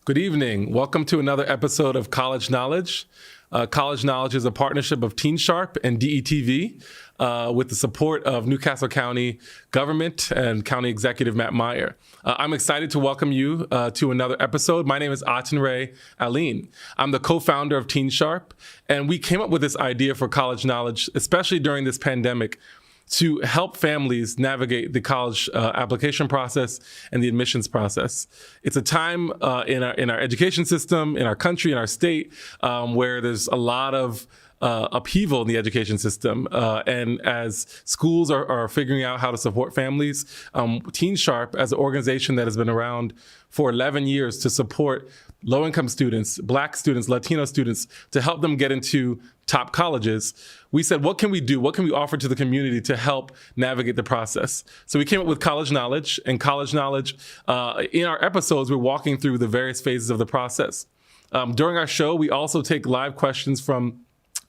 Good evening. Welcome to another episode of College Knowledge. College Knowledge is a partnership of TeenSHARP and DETV with the support of Newcastle County government and County Executive Matt Meyer. I'm excited to welcome you to another episode. My name is Atinray Aline. I'm the co-founder of TeenSHARP, and we came up with this idea for College Knowledge, especially during this pandemic, to help families navigate the college application process and the admissions process. It's a time in our education system, in our country, in our state, where there's a lot of upheaval in the education system. And as schools are figuring out how to support families, TeenSHARP, as an organization that has been around for 11 years to support low-income students, Black students, Latino students, to help them get into top colleges, we said, what can we do? What can we offer to the community to help navigate the process? So we came up with College Knowledge, and College Knowledge, in our episodes, we're walking through the various phases of the process. During our show, we also take live questions from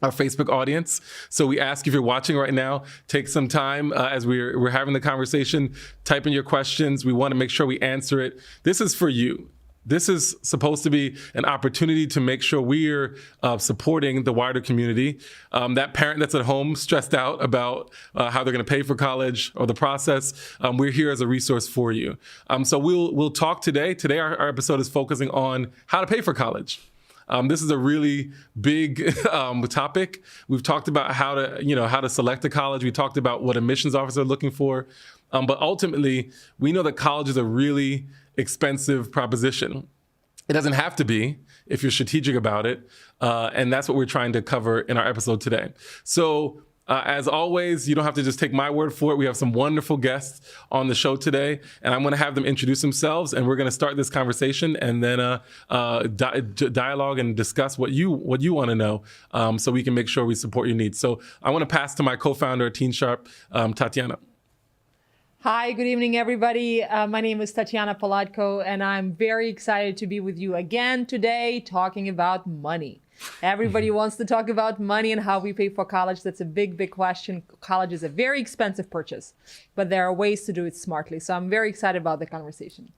our Facebook audience. So we ask, if you're watching right now, take some time as we're having the conversation, type in your questions. We want to make sure we answer it. This is for you. This is supposed to be an opportunity to make sure we're supporting the wider community. That parent that's at home stressed out about how they're going to pay for college or the process, we're here as a resource for you. So we'll talk today. Today our episode is focusing on how to pay for college. This is a really big topic. We've talked about how to select a college. We talked about what admissions officers are looking for. But ultimately, we know that college is a really expensive proposition. It doesn't have to be if you're strategic about it. And that's what we're trying to cover in our episode today. So as always, you don't have to just take my word for it. We have some wonderful guests on the show today, and I'm going to have them introduce themselves, and we're going to start this conversation and then dialogue and discuss what you want to know, so we can make sure we support your needs. So I want to pass to my co-founder at TeenSHARP, Tatiana. Hi, good evening, everybody. My name is Tatiana Palatko, and I'm very excited to be with you again today talking about money. Everybody wants to talk about money and how we pay for college. That's a big, big question. College is a very expensive purchase, but there are ways to do it smartly. So I'm very excited about the conversation.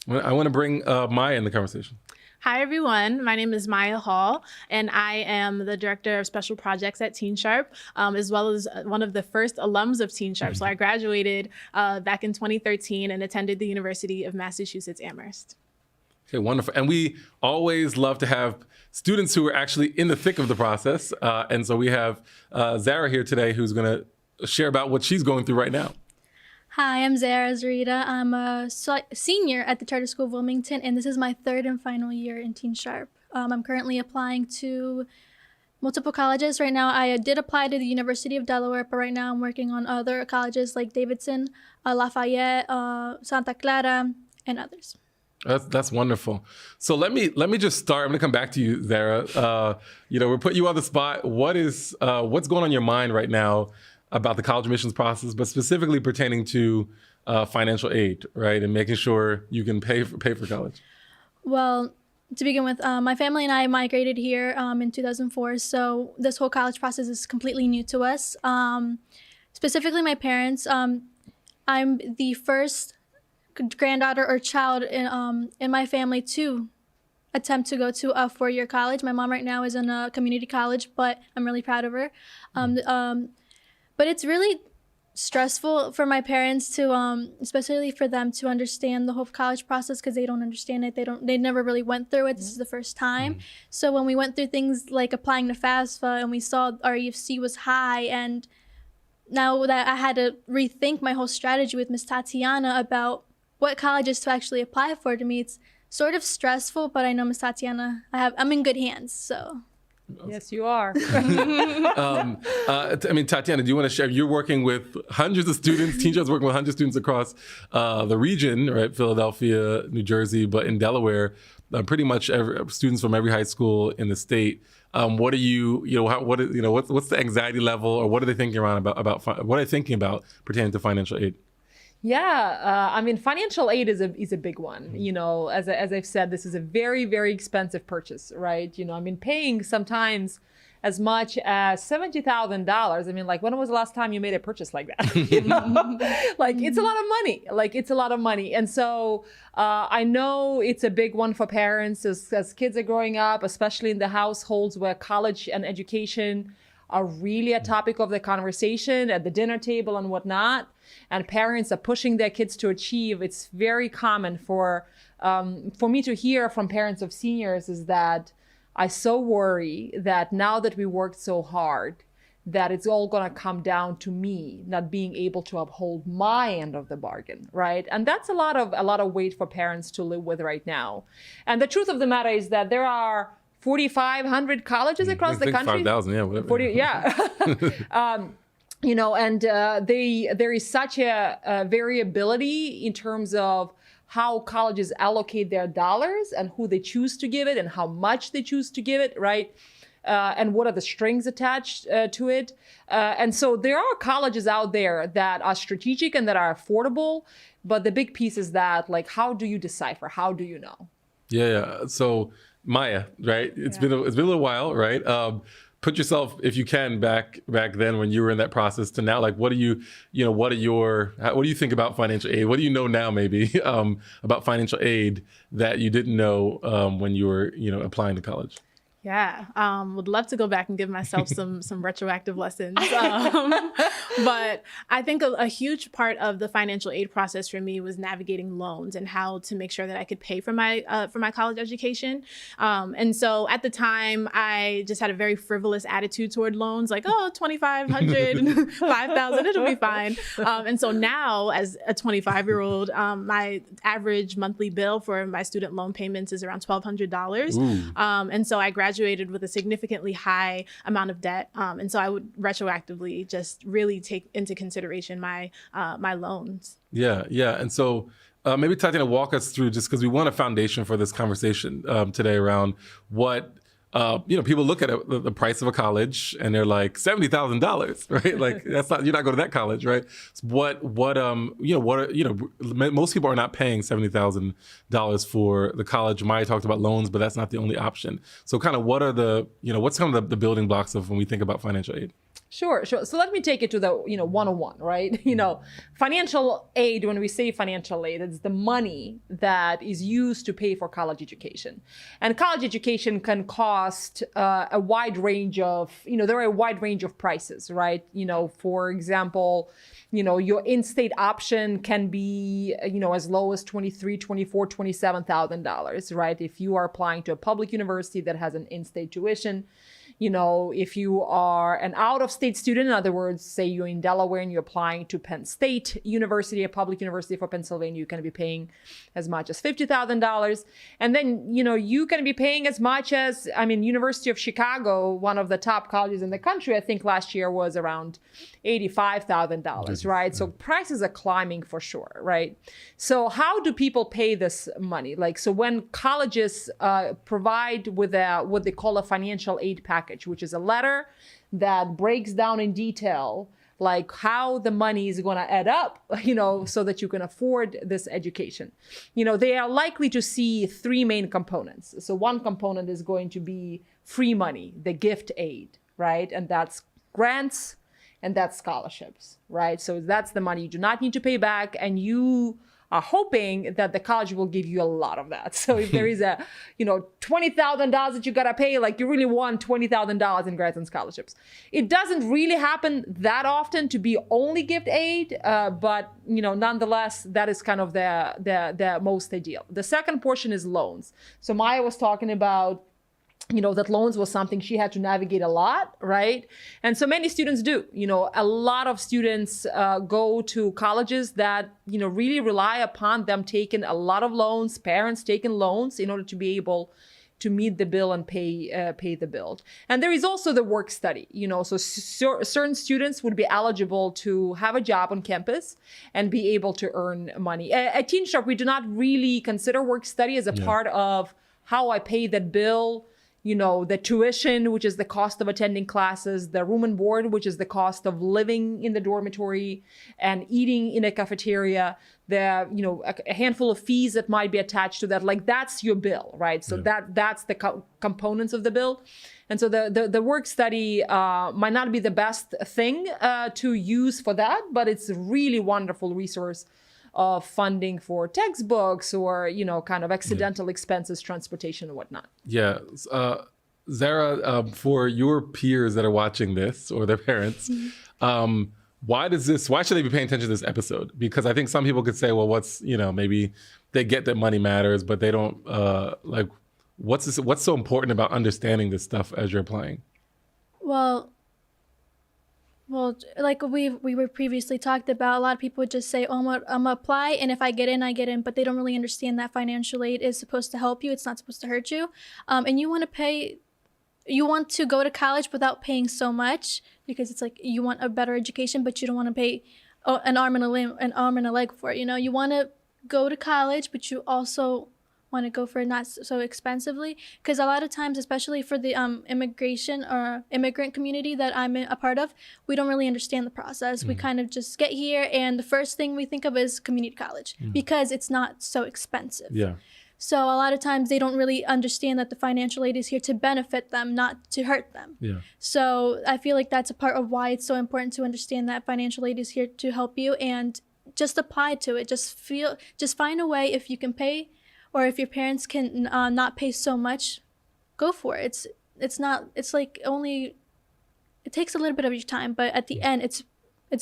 I want to bring Maya in the conversation. Hi, everyone. My name is Maya Hall, and I am the Director of Special Projects at TeenSHARP, as well as one of the first alums of TeenSHARP. So I graduated back in 2013 and attended the University of Massachusetts Amherst. Okay, wonderful. And we always love to have students who are actually in the thick of the process. And so we have Zara here today who's going to share about what she's going through right now. Hi, I'm Zara Zarita. I'm a senior at the Charter School of Wilmington, and this is my third and final year in TeenSHARP. I'm currently applying to multiple colleges. Right now, I did apply to the University of Delaware, but right now I'm working on other colleges like Davidson, Lafayette, Santa Clara, and others. That's wonderful. So let me just start. I'm going to come back to you, Zara. We're putting you on the spot. What's going on in your mind right now about the college admissions process, but specifically pertaining to financial aid, right, and making sure you can pay for college? Well, to begin with, my family and I migrated here in 2004, so this whole college process is completely new to us. Specifically, my parents. I'm the first granddaughter or child in my family to attempt to go to a four-year college. My mom right now is in a community college, but I'm really proud of her. But it's really stressful for my parents to, especially for them to understand the whole college process, because they don't understand it. They never really went through it. This is the first time. So when we went through things like applying to Fafsa and we saw our EFC was high, and now that I had to rethink my whole strategy with Miss Tatiana about what colleges to actually apply for, to me it's sort of stressful, but I know Miss Tatiana, I'm in good hands, so. Yes, you are. Tatiana, do you want to share? You're working with hundreds of students. TeenSHARP's working with hundreds of students across the region, right? Philadelphia, New Jersey, but in Delaware, pretty much students from every high school in the state. What are what's the anxiety level, or what are they thinking around about what are they thinking about pertaining to financial aid? Yeah, financial aid is a big one. As I've said, this is a very, very expensive purchase, right? Paying sometimes as much as $70,000. I mean, like, when was the last time you made a purchase like that? You know? Like, it's a lot of money. Like, it's a lot of money. And so I know it's a big one for parents as kids are growing up, especially in the households where college and education are really a topic of the conversation at the dinner table and whatnot. And parents are pushing their kids to achieve. It's very common for me to hear from parents of seniors is that I so worry that now that we worked so hard, that it's all going to come down to me not being able to uphold my end of the bargain, right? And that's a lot of weight for parents to live with right now. And the truth of the matter is that there are 4,500 colleges across the country. 5,000, yeah, whatever. 40, yeah. You know, and there is such a variability in terms of how colleges allocate their dollars and who they choose to give it and how much they choose to give it, right? And what are the strings attached to it. And so there are colleges out there that are strategic and that are affordable. But the big piece is that, like, how do you decipher? How do you know? Yeah. So Maya, right? It's been a little while, right? Put yourself, if you can, back then when you were in that process to now. Like, what do you think about financial aid? What do you know now, maybe, about financial aid that you didn't know when you were, applying to college? Yeah, would love to go back and give myself some retroactive lessons. But I think a huge part of the financial aid process for me was navigating loans and how to make sure that I could pay for my college education. And so at the time, I just had a very frivolous attitude toward loans, like, oh, $2,500, $5,000, it'll be fine. And so now, as a 25-year-old, my average monthly bill for my student loan payments is around $1,200. And so I graduated with a significantly high amount of debt. And so I would retroactively just really take into consideration my loans. Yeah. And so maybe Tatiana, walk us through, just because we want a foundation for this conversation today around what, people look at the price of a college and they're like $70,000, right? Like, that's not, you're not going to that college, right? Most people are not paying $70,000 for the college. Maya talked about loans, but that's not the only option. So kind of what's some of the building blocks of when we think about financial aid? Sure. So let me take it to the, 101, right? Financial aid, when we say financial aid, it's the money that is used to pay for college education. And college education can cost a wide range of, there are a wide range of prices, right? For example, your in-state option can be, as low as $23,000, $24,000, $27,000, right? If you are applying to a public university that has an in-state tuition. If you are an out-of-state student, in other words, say you're in Delaware and you're applying to Penn State University, a public university for Pennsylvania, you're going to be paying as much as $50,000. And then, you can be paying as much as, University of Chicago, one of the top colleges in the country, I think last year was around $85,000, right? So prices are climbing for sure, right? So how do people pay this money? So when colleges provide with what they call a financial aid package, which is a letter that breaks down in detail like how the money is going to add up, so that you can afford this education. They are likely to see three main components. So one component is going to be free money, the gift aid, right? And that's grants and that's scholarships, right? So that's the money you do not need to pay back, and you are hoping that the college will give you a lot of that. So if there is a, $20,000 that you gotta pay, like you really want $20,000 in grants and scholarships. It doesn't really happen that often to be only gift aid, but nonetheless, that is kind of the most ideal. The second portion is loans. So Maya was talking about that loans was something she had to navigate a lot, right? And so many students do. A lot of students go to colleges that, really rely upon them taking a lot of loans, parents taking loans in order to be able to meet the bill and pay the bill. And there is also the work study, so certain students would be eligible to have a job on campus and be able to earn money. At TeenSHARP, we do not really consider work study as a part of how I pay that bill. The tuition, which is the cost of attending classes, the room and board, which is the cost of living in the dormitory and eating in a cafeteria, a handful of fees that might be attached to that, like that's your bill, right? So that's the components of the bill. And so the work study might not be the best thing to use for that, but it's a really wonderful resource of funding for textbooks or, kind of accidental expenses, transportation and whatnot. Yeah. Zara, for your peers that are watching this or their parents, why should they be paying attention to this episode? Because I think some people could say, well, maybe they get that money matters, but they don't, what's so important about understanding this stuff as you're applying? Well, like we were previously talked about, a lot of people would just say, oh, I'm gonna apply, and if I get in, I get in, but they don't really understand that financial aid is supposed to help you. It's not supposed to hurt you. And you want to go to college without paying so much, because it's like you want a better education, but you don't want to pay an arm and a leg for it. You want to go to college, but you also want to go for it not so expensively, because a lot of times, especially for the immigration or immigrant community that I'm a part of, we don't really understand the process. We kind of just get here, and the first thing we think of is community college because it's not so expensive. Yeah. So a lot of times they don't really understand that the financial aid is here to benefit them, not to hurt them. Yeah. So I feel like that's a part of why it's so important to understand that financial aid is here to help you, and just apply to it. Just find a way. If you can pay, or if your parents can not pay so much, go for it. It takes a little bit of your time, but at the end, it's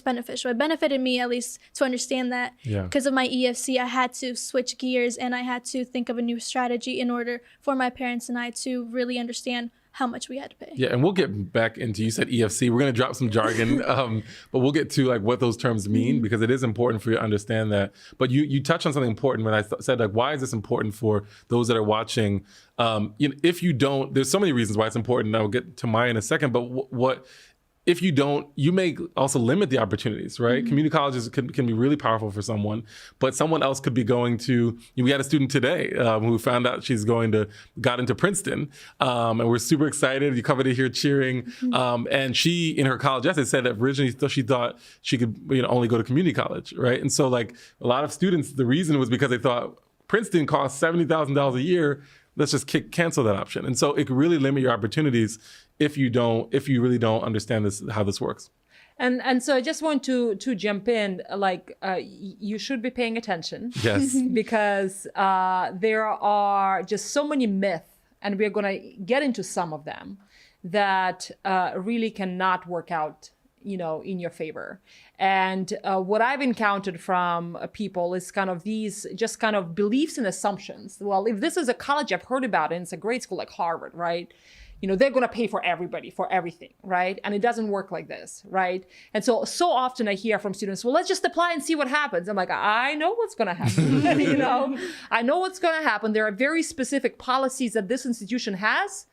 beneficial. It benefited me, at least, to understand that. Yeah. Because of my EFC, I had to switch gears, and I had to think of a new strategy in order for my parents and I to really understand how much we had to pay. Yeah, and we'll get back into, you said EFC, we're going to drop some jargon, but we'll get to what those terms mean, because it is important for you to understand that. But you touched on something important when I said, why is this important for those that are watching? If you don't, there's so many reasons why it's important, and I'll get to mine in a second, but what if you don't, you may also limit the opportunities, right? Community colleges can be really powerful for someone, but someone else could be going to, we had a student today who found out she's got into Princeton, and we're super excited. You covered it here cheering. And she, in her college essay, said that originally she thought she could only go to community college, right? And so a lot of students, the reason was because they thought Princeton costs $70,000 a year, let's just cancel that option. And so it could really limit your opportunities if you really don't understand how this works. And so I just want to jump in, you should be paying attention. Yes. Because there are just so many myths, and we're going to get into some of them, that really cannot work out, in your favor. And what I've encountered from people is kind of these just kind of beliefs and assumptions. Well, if this is a college I've heard about, and it's a great school like Harvard, right? They're going to pay for everybody, for everything, right? And it doesn't work like this, right? And so often I hear from students, well, let's just apply and see what happens. I'm like, I know what's going to happen. I know what's going to happen. There are very specific policies that this institution has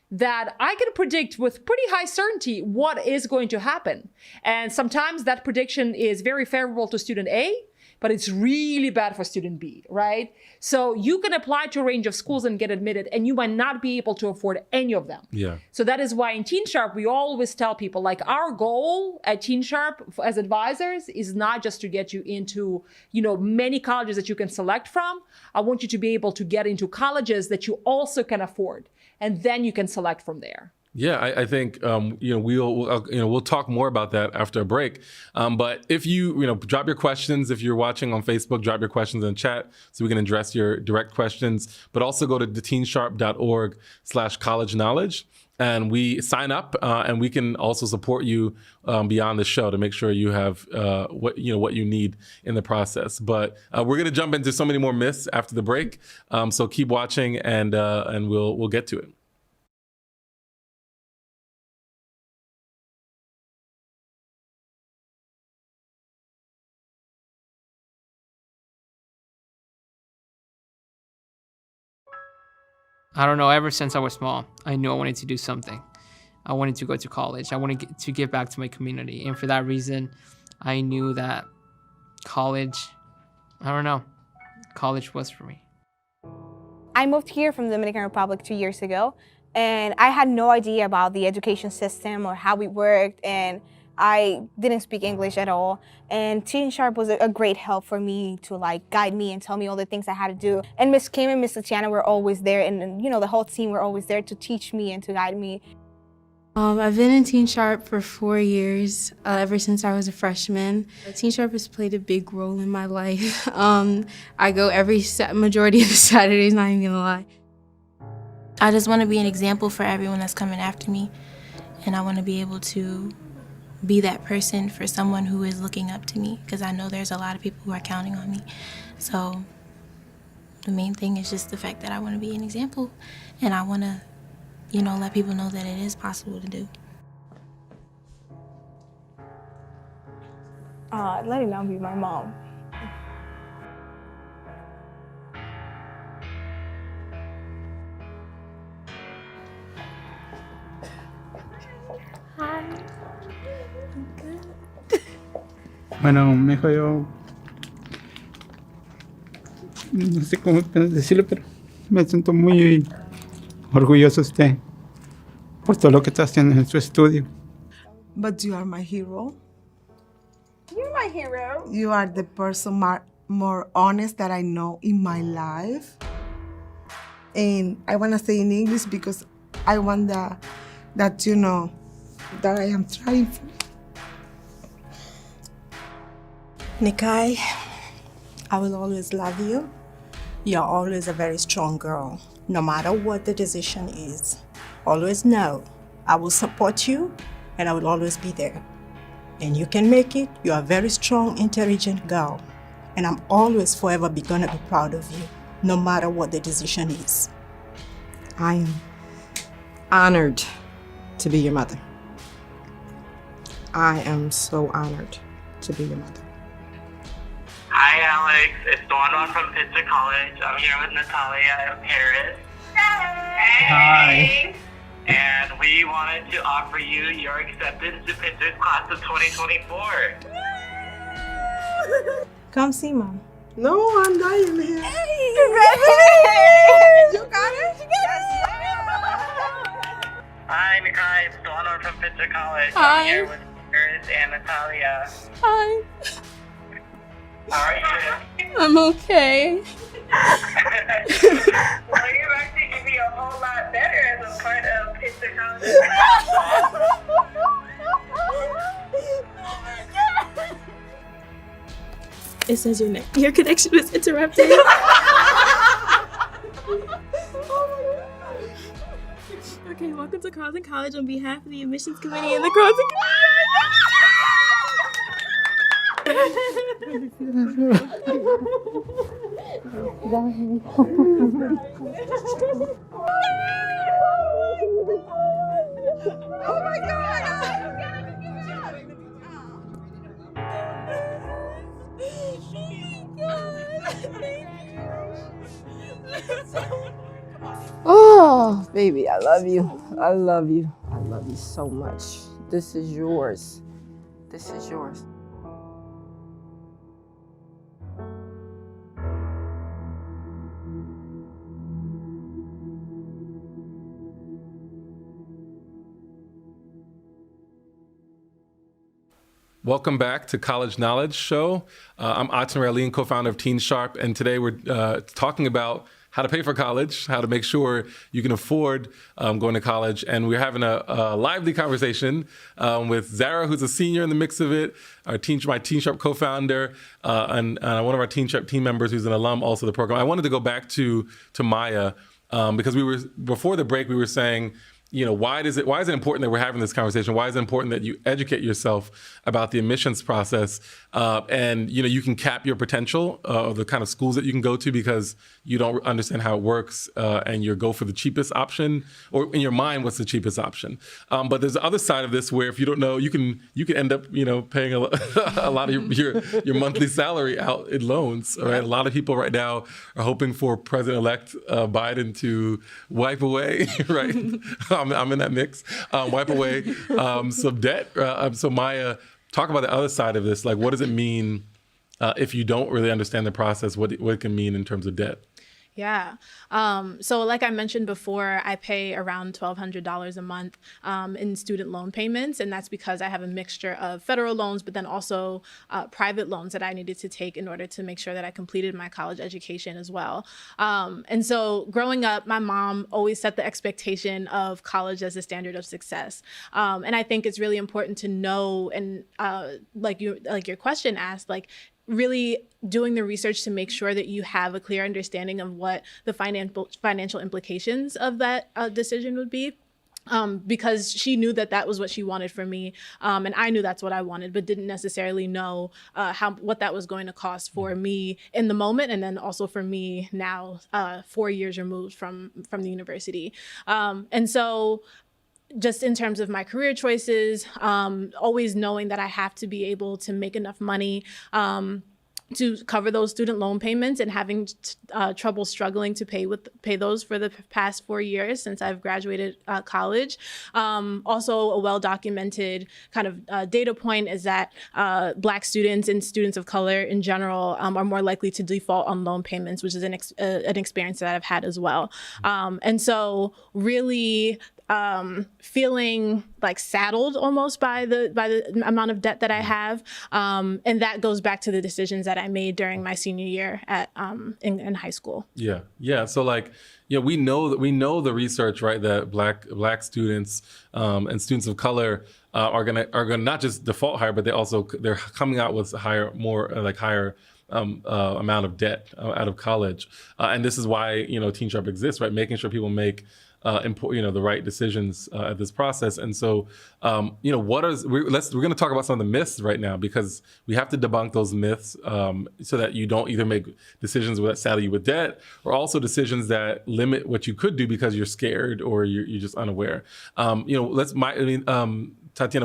that I can predict with pretty high certainty what is going to happen. And sometimes that prediction is very favorable to student A, but it's really bad for student B, right? So you can apply to a range of schools and get admitted, and you might not be able to afford any of them. Yeah. So that is why in TeenSHARP, we always tell people, our goal at TeenSHARP as advisors is not just to get you into, many colleges that you can select from. I want you to be able to get into colleges that you also can afford, and then you can select from there. Yeah, I think we'll talk more about that after a break. But if you drop your questions, if you're watching on Facebook, drop your questions in the chat so we can address your direct questions. But also go to teensharp.org/college knowledge, and we sign up, and we can also support you beyond the show to make sure you have what you need in the process. But we're going to jump into so many more myths after the break. So keep watching, and we'll get to it. I don't know, ever since I was small, I knew I wanted to do something. I wanted to go to college. I wanted to give back to my community. And for that reason, I knew that college was for me. I moved here from the Dominican Republic 2 years ago, and I had no idea about the education system or how it worked. And I didn't speak English at all. And TeenSHARP was a great help for me to like guide me and tell me all the things I had to do. And Miss Kim and Miss Tatiana were always there, and you know, the whole team were always there to teach me and to guide me. I've been in TeenSHARP for 4 years, ever since I was a freshman. TeenSHARP has played a big role in my life. I go every majority of the Saturdays, not even gonna lie. I just want to be an example for everyone that's coming after me, and I want to be able to be that person for someone who is looking up to me, because I know there's a lot of people who are counting on me. So the main thing is just the fact that I want to be an example, and I want to, you know, let people know that it is possible to do. Letting down be my mom. Bueno, mijo, yo no sé cómo decirlo, pero me siento muy orgulloso de usted por todo lo que está haciendo en su estudio. But you are my hero. You're my hero. You are the person more honest that I know in my life. And I want to say in English because I want that you know that I am trying for. Nikai, I will always love you. You're always a very strong girl, no matter what the decision is. Always know I will support you and I will always be there. And you can make it. You are a very strong, intelligent girl. And I'm always forever gonna be proud of you, no matter what the decision is. I am honored to be your mother. I am so honored to be your mother. Hi, Alex. It's Dawn from Princeton College. I'm here with Natalia in Paris. Hi. And we wanted to offer you your acceptance to Princeton's class of 2024. Come see Mom. No, I'm dying here. Hey, congratulations! You got it? Yes. Hi, Nikai. It's Dawn from Princeton College. Hi. I'm here with Paris and Natalia. Hi. How are you? I'm okay. Well, you're actually going to be a whole lot better as a part of Princeton College. It says your connection was interrupted. Okay, welcome to Carleton College on behalf of the admissions committee and the Carleton Oh my God! Oh, baby, I love you. I love you. I love you so much. This is yours. This is yours. Welcome back to College Knowledge Show. I'm Atin Raleen, co-founder of TeenSHARP, and today we're talking about how to pay for college, how to make sure you can afford going to college. And we're having a lively conversation with Zara, who's a senior in the mix of it, my TeenSHARP co-founder, and one of our TeenSHARP team members who's an alum also of the program. I wanted to go back to Maya because before the break, we were saying, you know, why is it important that we're having this conversation? Why is it important that you educate yourself about the admissions process? And, you know, you can cap your potential of the kind of schools that you can go to because you don't understand how it works and you go for the cheapest option, or in your mind, what's the cheapest option? But there's the other side of this where if you don't know, you can end up, you know, paying a lot of your monthly salary out in loans. All right, a lot of people right now are hoping for President-elect Biden to wipe away, right? I'm in that mix. Wipe away some debt. So Maya, talk about the other side of this. Like, what does it mean if you don't really understand the process? What it can mean in terms of debt? Yeah. So like I mentioned before, I pay around $1,200 a month in student loan payments. And that's because I have a mixture of federal loans, but then also private loans that I needed to take in order to make sure that I completed my college education as well. And so growing up, my mom always set the expectation of college as a standard of success. And I think it's really important to know, and like your question asked, like, really doing the research to make sure that you have a clear understanding of what the financial implications of that decision would be. Because she knew that that was what she wanted for me, and I knew that's what I wanted, but didn't necessarily know what that was going to cost for me in the moment, and then also for me now, 4 years removed from the university. And so just in terms of my career choices, always knowing that I have to be able to make enough money to cover those student loan payments, and having trouble struggling to pay those for the past 4 years since I've graduated college. Also, a well-documented kind of data point is that Black students and students of color in general are more likely to default on loan payments, which is an experience that I've had as well. And so really feeling like saddled almost by the amount of debt that I have, and that goes back to the decisions that I made during my senior year at in high school. Yeah. So like, we know the research, right? That black students and students of color are gonna not just default higher, but they're coming out with higher amount of debt out of college, and this is why Teen Sharp exists, right? Making sure people make the right decisions at this process. And so, we're going to talk about some of the myths right now, because we have to debunk those myths so that you don't either make decisions that saddle you with debt, or also decisions that limit what you could do because you're scared or you're just unaware. Tatiana,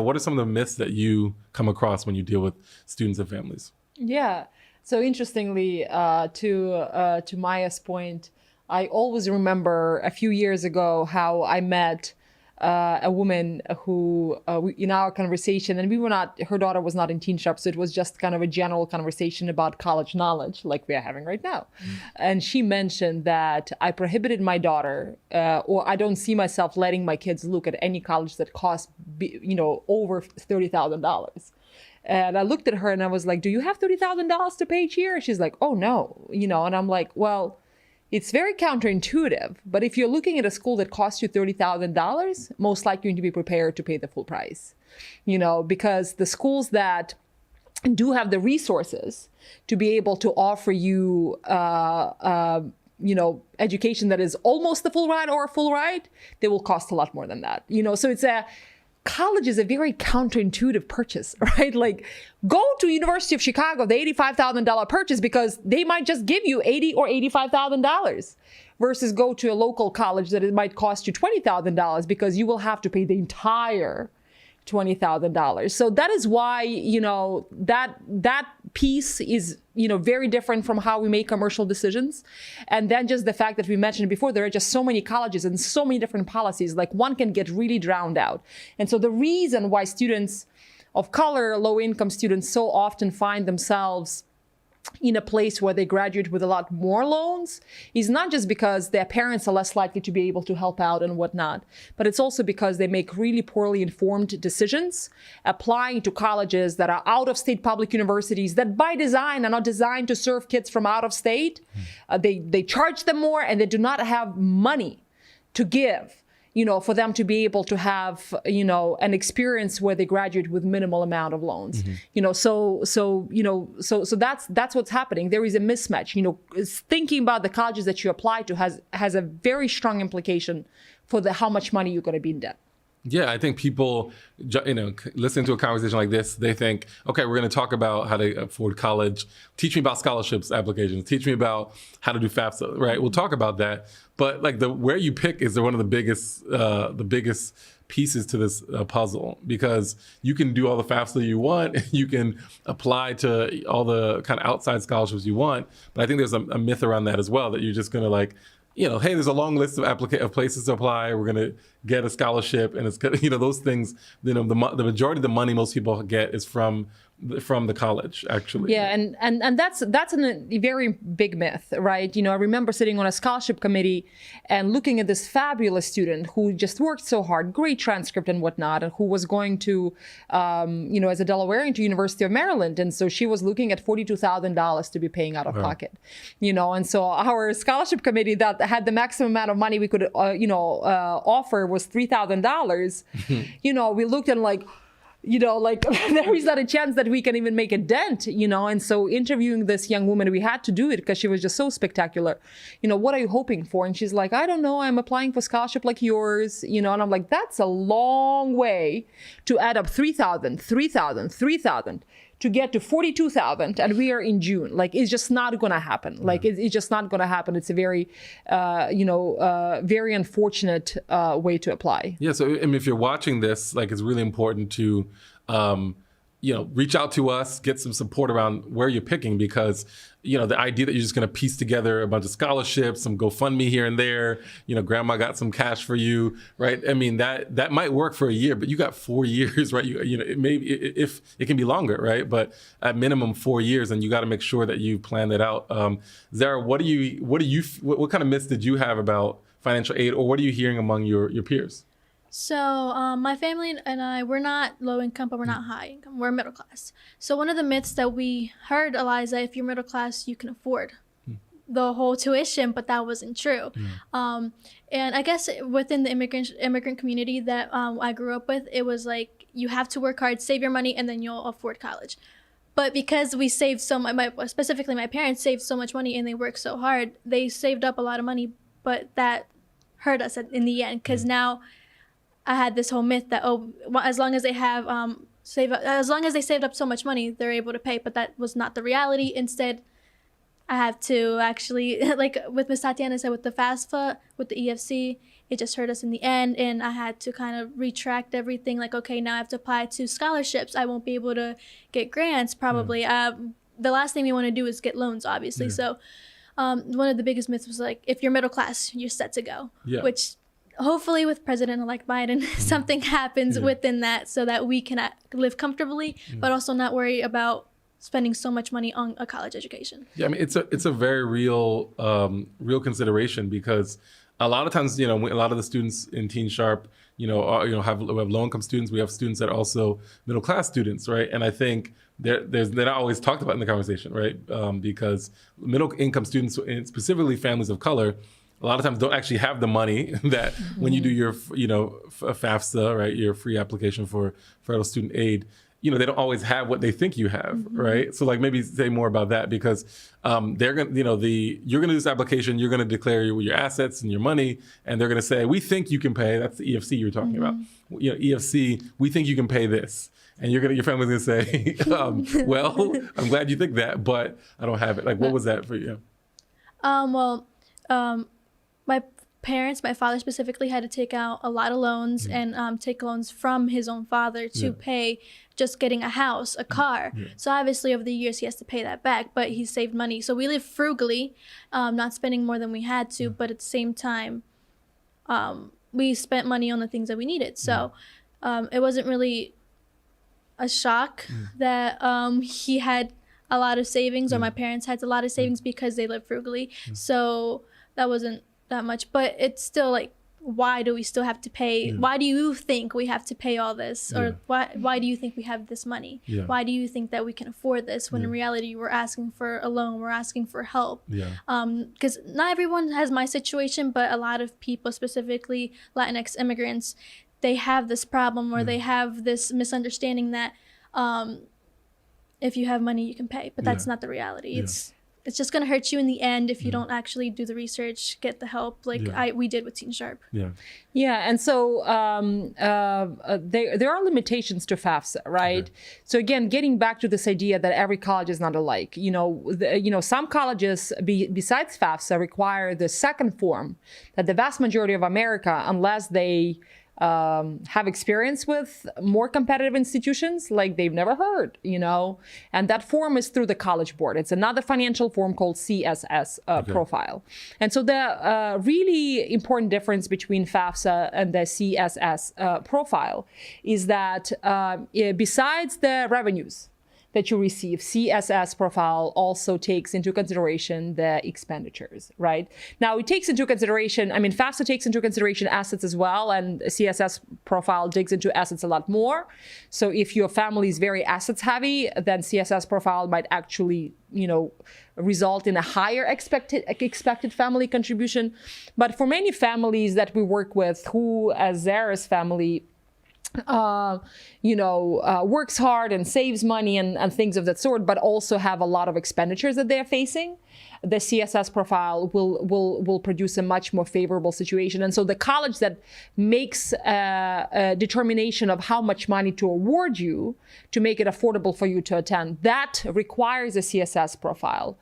what are some of the myths that you come across when you deal with students and families? Yeah. So interestingly, to Maya's point, I always remember a few years ago how I met a woman who, in our conversation, and her daughter was not in Teen Sharp, so it was just kind of a general conversation about college knowledge like we are having right now. And she mentioned that I prohibited my daughter, or I don't see myself letting my kids look at any college that costs, over $30,000. And I looked at her and I was like, do you have $30,000 to pay each year? She's like, oh no, and I'm like, well, it's very counterintuitive, but if you're looking at a school that costs you $30,000, most likely you need to be prepared to pay the full price, because the schools that do have the resources to be able to offer you, education that is almost the full ride or a full ride, they will cost a lot more than that. So college is a very counterintuitive purchase, right? Like, go to University of Chicago, the $85,000 purchase, because they might just give you $80,000 or $85,000, versus go to a local college that it might cost you $20,000 because you will have to pay the entire $20,000. So that is why, that piece is, very different from how we make commercial decisions. And then just the fact that we mentioned before, there are just so many colleges and so many different policies, like one can get really drowned out. And so the reason why students of color, low-income students, so often find themselves in a place where they graduate with a lot more loans is not just because their parents are less likely to be able to help out and whatnot, but it's also because they make really poorly informed decisions applying to colleges that are out-of-state public universities that by design are not designed to serve kids from out of state. They charge them more, and they do not have money to give, for them to be able to have, an experience where they graduate with minimal amount of loans. So that's what's happening. There is a mismatch. Thinking about the colleges that you apply to has a very strong implication for how much money you're going to be in debt. Yeah, I think people, listening to a conversation like this, they think, okay, we're going to talk about how to afford college. Teach me about scholarships applications. Teach me about how to do Fafsa, right? We'll talk about that. But like where you pick is one of the biggest pieces to this puzzle, because you can do all the Fafsa you want. You can apply to all the kind of outside scholarships you want. But I think there's a myth around that as well, that you're just going to hey, there's a long list of places to apply. We're going to get a scholarship, and it's those things. The majority of the money most people get is from from the college, actually. Yeah, and that's a very big myth, right? I remember sitting on a scholarship committee and looking at this fabulous student who just worked so hard, great transcript and whatnot, and who was going to, as a Delawarean to University of Maryland, and so she was looking at $42,000 to be paying out of pocket, and so our scholarship committee that had the maximum amount of money we could, offer was $3,000. We looked and there is not a chance that we can even make a dent, and so interviewing this young woman, we had to do it because she was just so spectacular. What are you hoping for? And she's like, I don't know, I'm applying for scholarship like yours, and I'm like, that's a long way to add up 3,000 to get to 42,000, and we are in June. It's just not going to happen. It's just not going to happen. It's a very, very unfortunate way to apply. Yeah. So, if you're watching this, it's really important to, reach out to us, get some support around where you're picking, because, the idea that you're just going to piece together a bunch of scholarships, some GoFundMe here and there, grandma got some cash for you, right? That might work for a year, but you got 4 years, right? It maybe if it can be longer, right? But at minimum 4 years, and you got to make sure that you plan that out. Zara, what kind of myths did you have about financial aid, or what are you hearing among your peers? So my family and I, we're not low income, but we're not high income. We're middle class. So one of the myths that we heard, Eliza, if you're middle class, you can afford the whole tuition, but that wasn't true. And I guess within the immigrant community that I grew up with, it was like you have to work hard, save your money, and then you'll afford college. But because we saved so much, specifically my parents saved so much money and they worked so hard, they saved up a lot of money, but that hurt us in the end, because now I had this whole myth that, as long as they have as long as they saved up so much money, they're able to pay. But that was not the reality. Instead, I have to actually, like with Ms. Tatiana said, with the FAFSA, with the EFC, it just hurt us in the end. And I had to kind of retract everything. Okay, now I have to apply to scholarships. I won't be able to get grants probably. The last thing we want to do is get loans, obviously. So one of the biggest myths was if you're middle class, you're set to go, which hopefully with President-elect Biden, something happens within that so that we can live comfortably, but also not worry about spending so much money on a college education. Yeah, it's a very real consideration, because a lot of times, a lot of the students in TeenSHARP, we have low-income students. We have students that are also middle-class students, right? And I think they're not always talked about in the conversation, right? Because middle-income students, and specifically families of color, a lot of times don't actually have the money that when you do your, FAFSA, right, your free application for federal student aid, they don't always have what they think you have, right? So maybe say more about that, because they're gonna, you're gonna do this application, you're gonna declare your assets and your money, and they're gonna say, we think you can pay. That's the EFC you're talking about. EFC, we think you can pay this. And your family's gonna say, well, I'm glad you think that, but I don't have it. What was that for you? My parents, my father specifically, had to take out a lot of loans and take loans from his own father to pay just getting a house, a car. So obviously over the years he has to pay that back, but he saved money. So we lived frugally, not spending more than we had to, but at the same time, we spent money on the things that we needed. So it wasn't really a shock that he had a lot of savings, or my parents had a lot of savings, because they lived frugally. So that wasn't that much, but it's still why do we still have to pay? Why do you think we have to pay all this? Or why do you think we have this money? Why do you think that we can afford this, when in reality we're asking for a loan, we're asking for help? Because not everyone has my situation, but a lot of people, specifically Latinx immigrants, they have this problem, or they have this misunderstanding that if you have money you can pay, but that's not the reality. It's just going to hurt you in the end if you don't actually do the research, get the help we did with TeenSHARP. And so there are limitations to FAFSA, right? So again, getting back to this idea that every college is not alike. Some colleges, besides FAFSA, require the second form that the vast majority of America, unless they have experience with more competitive institutions they've never heard, and that form is through the College Board. It's another financial form called CSS profile. And so the really important difference between FAFSA and the CSS profile is that besides the revenues, that you receive, CSS profile also takes into consideration the expenditures, right? Now it takes into consideration, I mean, FAFSA takes into consideration assets as well, and CSS profile digs into assets a lot more. So if your family is very assets heavy, then CSS profile might actually, result in a higher expected family contribution. But for many families that we work with who, as Zara's family, works hard and saves money and things of that sort, but also have a lot of expenditures that they're facing, the CSS profile will produce a much more favorable situation. And so the college that makes a determination of how much money to award you to make it affordable for you to attend, that requires a CSS profile,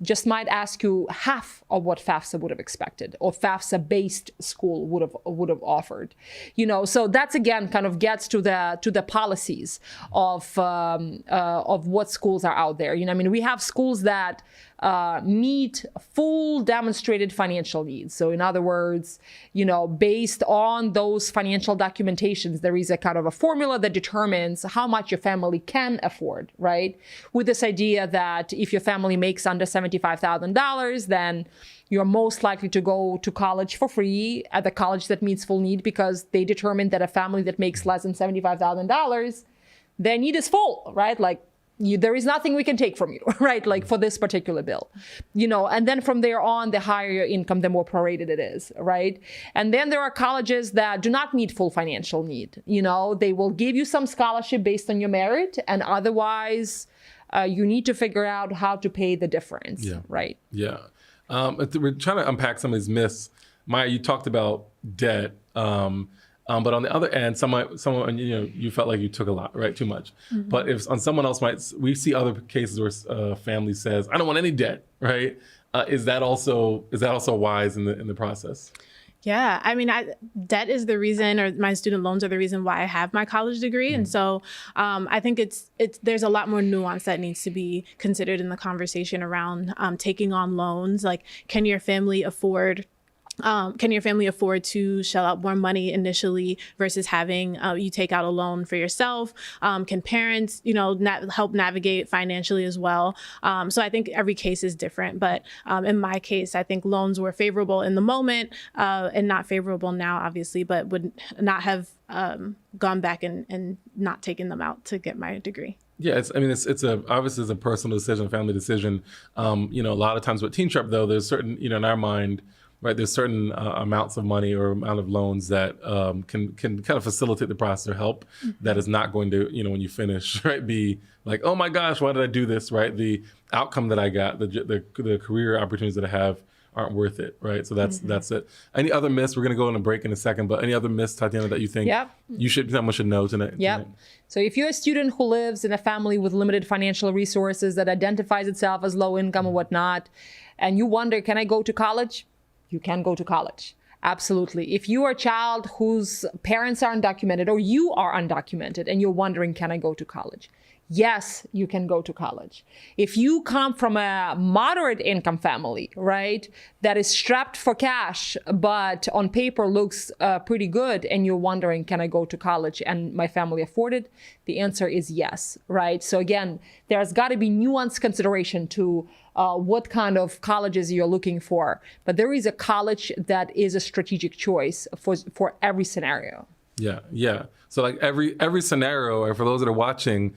just might ask you half of what FAFSA would have expected, or FAFSA-based school would have offered. So that's again kind of gets to the policies of what schools are out there. We have schools that meet full demonstrated financial needs. So in other words, based on those financial documentations, there is a kind of a formula that determines how much your family can afford, right? With this idea that if your family makes under $75,000, then you're most likely to go to college for free at the college that meets full need, because they determined that a family that makes less than $75,000, their need is full, right? There is nothing we can take from you, right? For this particular bill, and then from there on, the higher your income, the more prorated it is, right? And then there are colleges that do not meet full financial need. They will give you some scholarship based on your merit, and otherwise you need to figure out how to pay the difference, right? Yeah. We're trying to unpack some of these myths. Maya, you talked about debt. But on the other end, someone you felt like you took a lot, right? Too much. Mm-hmm. But if on someone else we see other cases where a family says, "I don't want any debt," right? Is that also wise in the process? Yeah, debt is the reason, or my student loans are the reason why I have my college degree. Mm-hmm. And so I think there's a lot more nuance that needs to be considered in the conversation around taking on loans. Can your family afford to shell out more money initially versus having you take out a loan for yourself? Can parents, help navigate financially as well? So I think every case is different. But in my case, I think loans were favorable in the moment and not favorable now, obviously, but would not have gone back and not taken them out to get my degree. Yeah, it's obviously a personal decision, family decision. A lot of times with TeenSHARP, though, there's certain, in our mind, right, there's certain amounts of money or amount of loans that can kind of facilitate the process or help. Mm-hmm. That is not going to, when you finish, right, be like, oh my gosh, why did I do this, right? The outcome that I got, the career opportunities that I have aren't worth it, right? So that's it. Any other myths? We're going to go on a break in a second, but any other myths, Tatiana, that you think someone should know tonight? Yep. So if you're a student who lives in a family with limited financial resources that identifies itself as low income or whatnot, and you wonder, can I go to college? You can go to college. Absolutely. If you are a child whose parents are undocumented, or you are undocumented and you're wondering, can I go to college? Yes, you can go to college. If you come from a moderate income family, right, that is strapped for cash, but on paper looks pretty good, and you're wondering, can I go to college and my family afford it? The answer is yes, right? So again, there's got to be nuanced consideration to what kind of colleges you're looking for. But there is a college that is a strategic choice for every scenario. Yeah. So every scenario, or for those that are watching,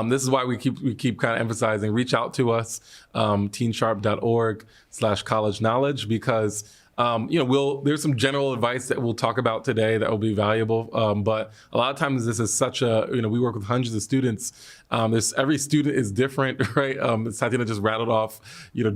this is why we keep kind of emphasizing, reach out to us, teensharp.org/college knowledge, because there's some general advice that we'll talk about today that will be valuable. But a lot of times this is such a, we work with hundreds of students. Every student is different, right? Tatiana just rattled off,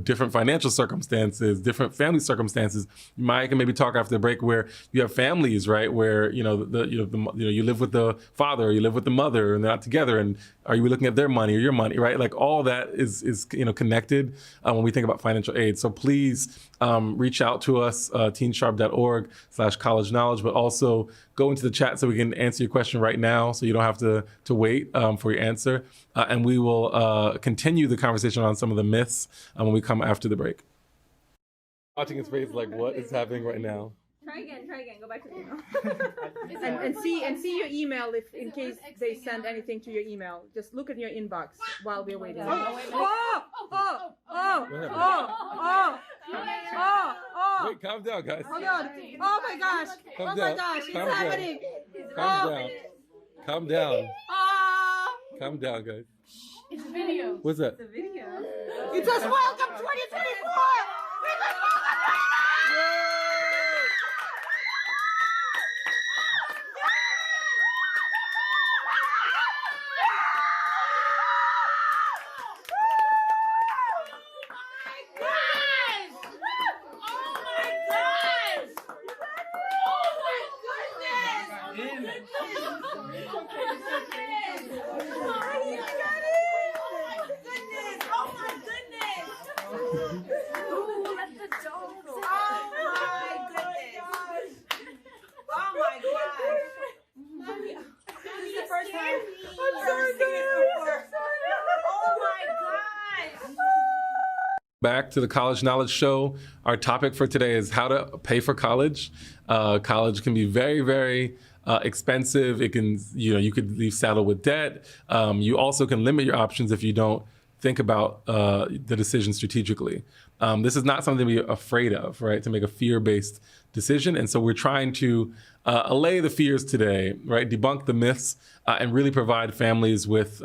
different financial circumstances, different family circumstances. Maya can maybe talk after the break where you have families, right? Where, you live with the father, or you live with the mother, and they're not together. And are you looking at their money or your money, right? All that is connected when we think about financial aid. So please reach out to us, teensharp.org/college knowledge, but also go into the chat so we can answer your question right now, so you don't have to wait for your answer. And we will continue the conversation on some of the myths when we come after the break. Watching his face like, what is happening right now? Try again. Go back to the email. and see your email if in case they send anything to your email. Just look at your inbox while we're waiting. Wait, calm down, guys. Hold on. Oh my gosh. Calm My down. gosh, it's Calm down. happening. Calm down. Calm down. Ah. Calm down, guys. It's a video. What's that? It's a video. It says welcome 2024. Back to the College Knowledge Show. Our topic for today is how to pay for college. College can be very, very expensive. It can, you could leave saddled with debt. You also can limit your options if you don't think about the decision strategically. This is not something to be afraid of, right? To make a fear-based decision. And so we're trying to allay the fears today, right? Debunk the myths and really provide families with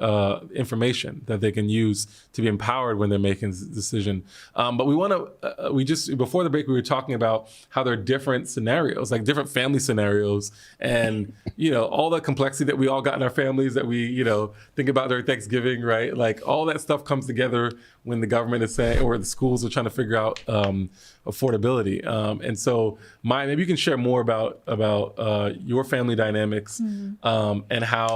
information that they can use to be empowered when they're making this decision. But we want to, before the break, we were talking about how there are different scenarios, like different family scenarios, and, all the complexity that we all got in our families that we, think about during Thanksgiving, right? Like all that stuff comes together when the government is saying, or the schools are trying to figure out affordability. And so, Maya, maybe you can share more about your family dynamics and how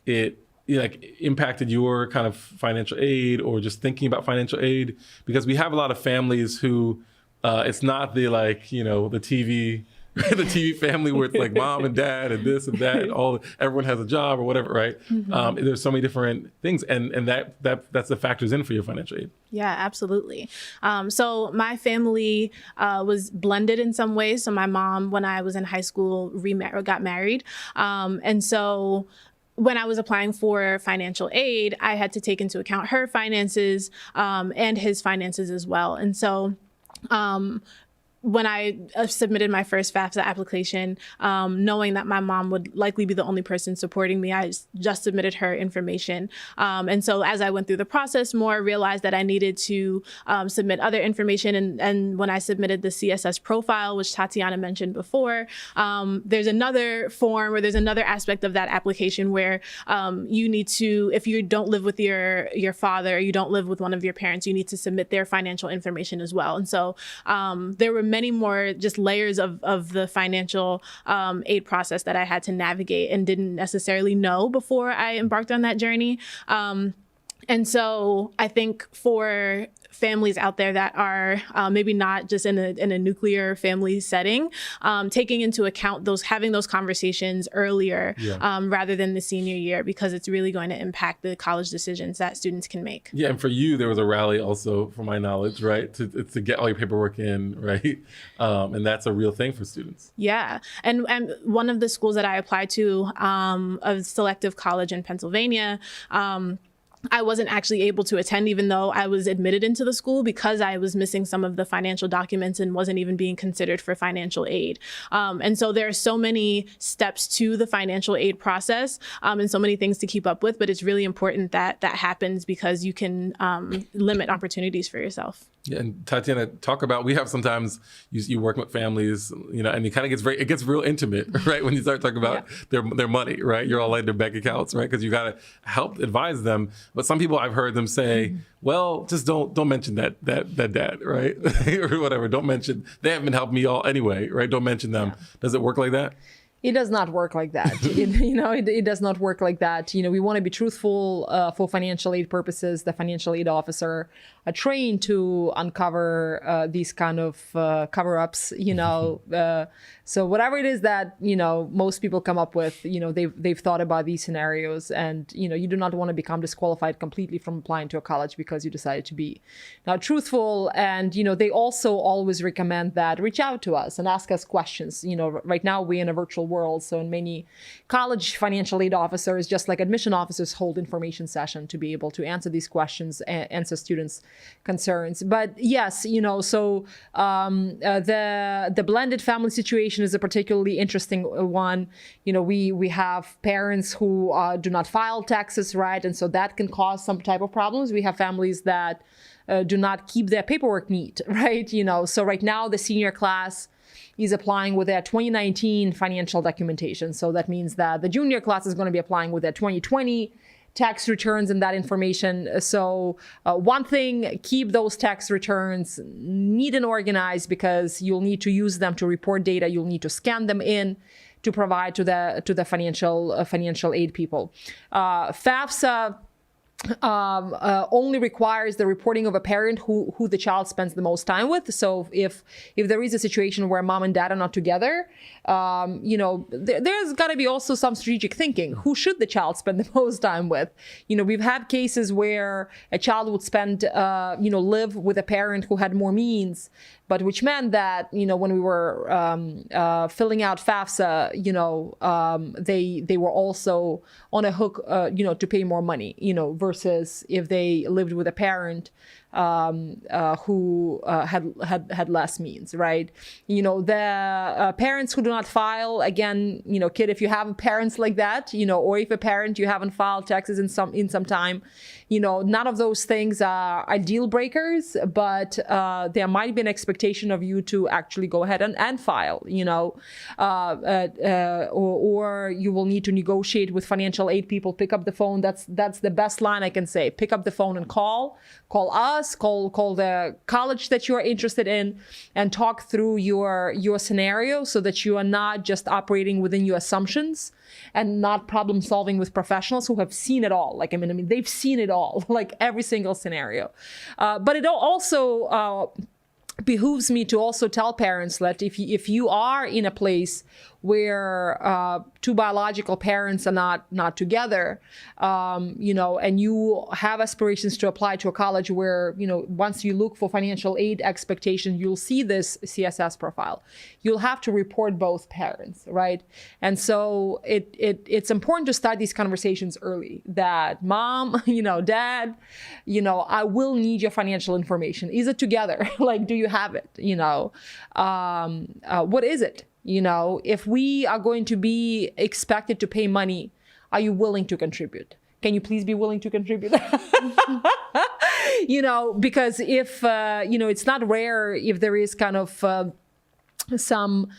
it impacted your kind of financial aid or just thinking about financial aid, because we have a lot of families who it's not the the TV the TV family where it's like mom and dad and this and that and everyone has a job or whatever, right? There's so many different things, and that's the factors in for your financial aid. Yeah, absolutely. So my family was blended in some ways. So my mom, when I was in high school, got married. And so when I was applying for financial aid, I had to take into account her finances and his finances as well. And so when I submitted my first Fafsa application, knowing that my mom would likely be the only person supporting me, I just submitted her information. And so as I went through the process more, I realized that I needed to submit other information. And when I submitted the CSS profile, which Tatiana mentioned before, there's another form or there's another aspect of that application where you need to, if you don't live with your father, or you don't live with one of your parents, you need to submit their financial information as well. And so there were many more just layers of the financial aid process that I had to navigate and didn't necessarily know before I embarked on that journey. And so I think for families out there that are maybe not just in a nuclear family setting, taking into account having those conversations earlier rather than the senior year, because it's really going to impact the college decisions that students can make. Yeah, and for you, there was a rally also, from my knowledge, right, to get all your paperwork in, right? And that's a real thing for students. Yeah, and one of the schools that I applied to, a selective college in Pennsylvania, I wasn't actually able to attend, even though I was admitted into the school, because I was missing some of the financial documents and wasn't even being considered for financial aid. And so there are so many steps to the financial aid process and so many things to keep up with, but it's really important that that happens, because you can limit opportunities for yourself. Yeah, and Tatiana, talk about, we have sometimes you work with families, and it kind of gets real intimate, right? When you start talking about their money, right? You're all like their bank accounts, right? Because you got to help advise them. But some people, I've heard them say, well, just don't mention that dad, right? Or whatever. Don't mention, they haven't been helping me all anyway, right? Don't mention them. Does it work like that? It does not work like that. It does not work like that. We want to be truthful for financial aid purposes. The financial aid officer are trained to uncover these kind of cover-ups. So whatever it is that most people come up with, they've thought about these scenarios, and you do not want to become disqualified completely from applying to a college because you decided to be not truthful. And they also always recommend that reach out to us and ask us questions. Right now we're in a virtual world, so in many college financial aid officers, just like admission officers, hold information session to be able to answer these questions and answer students' concerns. But yes, so the blended family situation is a particularly interesting one. We have parents who do not file taxes, right? And so that can cause some type of problems. We have families that do not keep their paperwork neat, right? So right now the senior class is applying with their 2019 financial documentation. So that means that the junior class is going to be applying with their 2020 tax returns and that information. So one thing, keep those tax returns neat and organized, because you'll need to use them to report data. You'll need to scan them in to provide to the financial aid people. FAFSA only requires the reporting of a parent who the child spends the most time with. So if there is a situation where mom and dad are not together, there's got to be also some strategic thinking. Who should the child spend the most time with? We've had cases where a child would spend, live with a parent who had more means, but which meant that, when we were filling out FAFSA, they were also on a hook, to pay more money, versus if they lived with a parent who had less means, right? The parents who do not file, again, kid, if you have parents like that, or if a parent you haven't filed taxes in some time, none of those things are deal breakers, but there might be an expectation of you to actually go ahead and file, or you will need to negotiate with financial aid people. Pick up the phone. That's the best line I can say. Pick up the phone and call us, call the college that you are interested in, and talk through your scenario, so that you are not just operating within your assumptions and not problem solving with professionals who have seen it all. Like, I mean, they've seen it all, like every single scenario. But it also behooves me to also tell parents that if you are in a place where two biological parents are not together, and you have aspirations to apply to a college where, once you look for financial aid expectation, you'll see this CSS profile. You'll have to report both parents, right? And so it's important to start these conversations early, that mom, dad, I will need your financial information. Is it together? Like, do you have it? What is it? If we are going to be expected to pay money, are you willing to contribute? Can you please be willing to contribute? Because if, it's not rare if there is kind of some,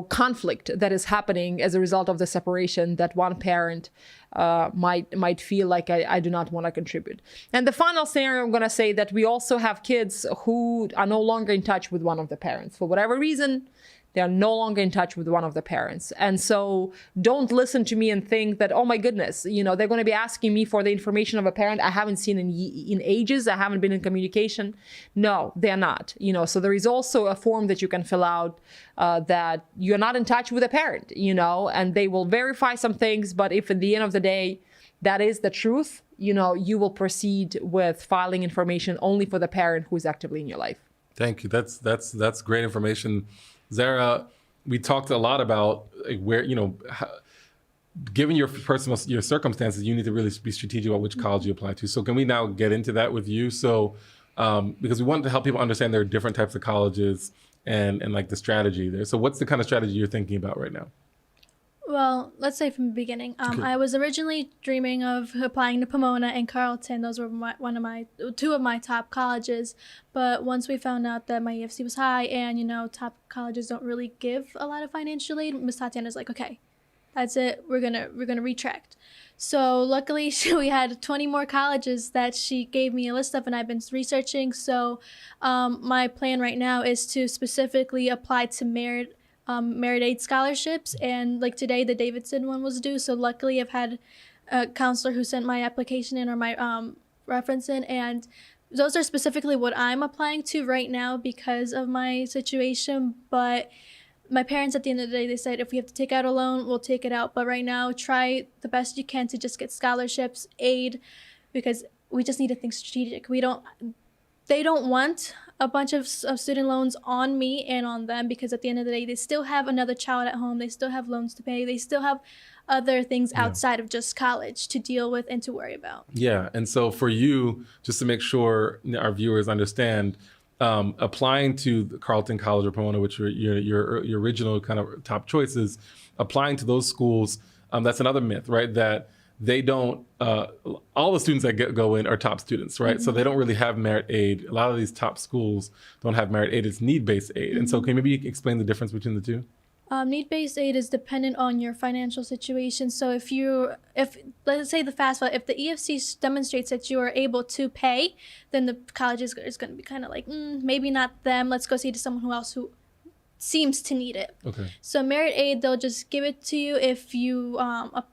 conflict that is happening as a result of the separation, that one parent might feel like I do not want to contribute. And the final scenario, I'm going to say that we also have kids who are no longer in touch with one of the parents for whatever reason. They are no longer in touch with one of the parents. And so don't listen to me and think that, oh my goodness, they're going to be asking me for the information of a parent I haven't seen in ages. I haven't been in communication. No, they're not. So there is also a form that you can fill out that you're not in touch with a parent, and they will verify some things. But if at the end of the day, that is the truth, you will proceed with filing information only for the parent who is actively in your life. Thank you. That's great information. Zara, we talked a lot about where, given your circumstances, you need to really be strategic about which college you apply to. So can we now get into that with you? So, because we want to help people understand there are different types of colleges and like the strategy there. So what's the kind of strategy you're thinking about right now? Well, let's say from the beginning. I was originally dreaming of applying to Pomona and Carleton. Those were two of my top colleges. But once we found out that my EFC was high and, top colleges don't really give a lot of financial aid, Miss Tatiana's like, okay, that's it. We're gonna retract. So luckily we had 20 more colleges that she gave me a list of, and I've been researching. So my plan right now is to specifically apply to merit merit aid scholarships, and like today the Davidson one was due. So luckily I've had a counselor who sent my application in or my reference in, and those are specifically what I'm applying to right now because of my situation. But my parents, at the end of the day, they said if we have to take out a loan, we'll take it out. But right now, try the best you can to just get scholarships, aid, because we just need to think strategic. They don't want a bunch of student loans on me and on them, because at the end of the day, they still have another child at home. They still have loans to pay. They still have other things outside of just college to deal with and to worry about. Yeah. And so for you, just to make sure our viewers understand, applying to the Carleton College or Pomona, which are your original kind of top choices, applying to those schools, that's another myth, right? That they don't, all the students that go in are top students, right? Mm-hmm. So they don't really have merit aid. A lot of these top schools don't have merit aid. It's need-based aid. Mm-hmm. And so can you maybe explain the difference between the two? Need-based aid is dependent on your financial situation. So if let's say the FAFSA, if the EFC demonstrates that you are able to pay, then the college is going to be kind of like, maybe not them. Let's go see to someone else who seems to need it. Okay. So merit aid, they'll just give it to you if you are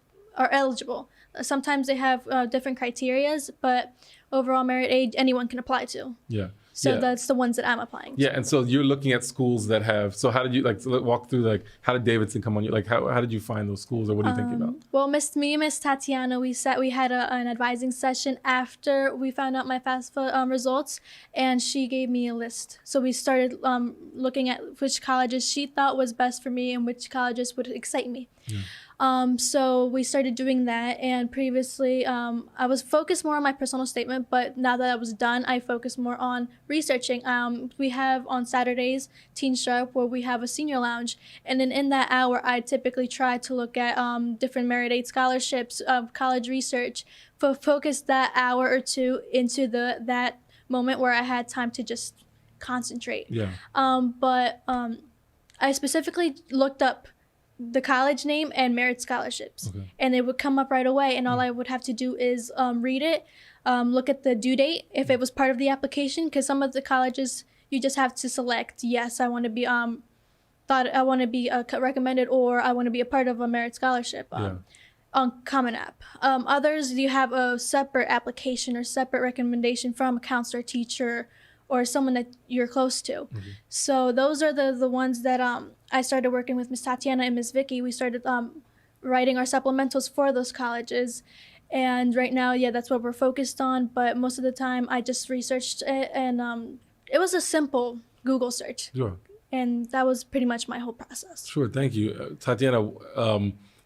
eligible. Sometimes they have different criterias, but overall merit aid, anyone can apply to. Yeah. So that's the ones that I'm applying to. Yeah, and so you're looking at schools that have, so how did you, walk through, how did Davidson come on you? How did you find those schools, or what are you thinking about? Well, me and Miss Tatiana, we had an advising session after we found out my FAFSA results, and she gave me a list. So we started looking at which colleges she thought was best for me and which colleges would excite me. Yeah. So we started doing that, and previously I was focused more on my personal statement, but now that I was done, I focused more on researching. We have on Saturdays TeenSHARP, where we have a senior lounge, and then in that hour I typically try to look at different merit aid scholarships, college research, focus that hour or two into that moment where I had time to just concentrate. Yeah. But I specifically looked up the college name and merit scholarships, and it would come up right away, and all I would have to do is read it, look at the due date if it was part of the application, because some of the colleges you just have to select, yes, I want to be recommended, or I want to be a part of a merit scholarship on Common App. Others, you have a separate application or separate recommendation from a counselor, teacher, or someone that you're close to. Mm-hmm. So those are the ones that I started working with Miss Tatiana and Miss Vicky. We started writing our supplementals for those colleges. And right now, that's what we're focused on. But most of the time, I just researched it, and it was a simple Google search. Sure. And that was pretty much my whole process. Sure, thank you. Tatiana,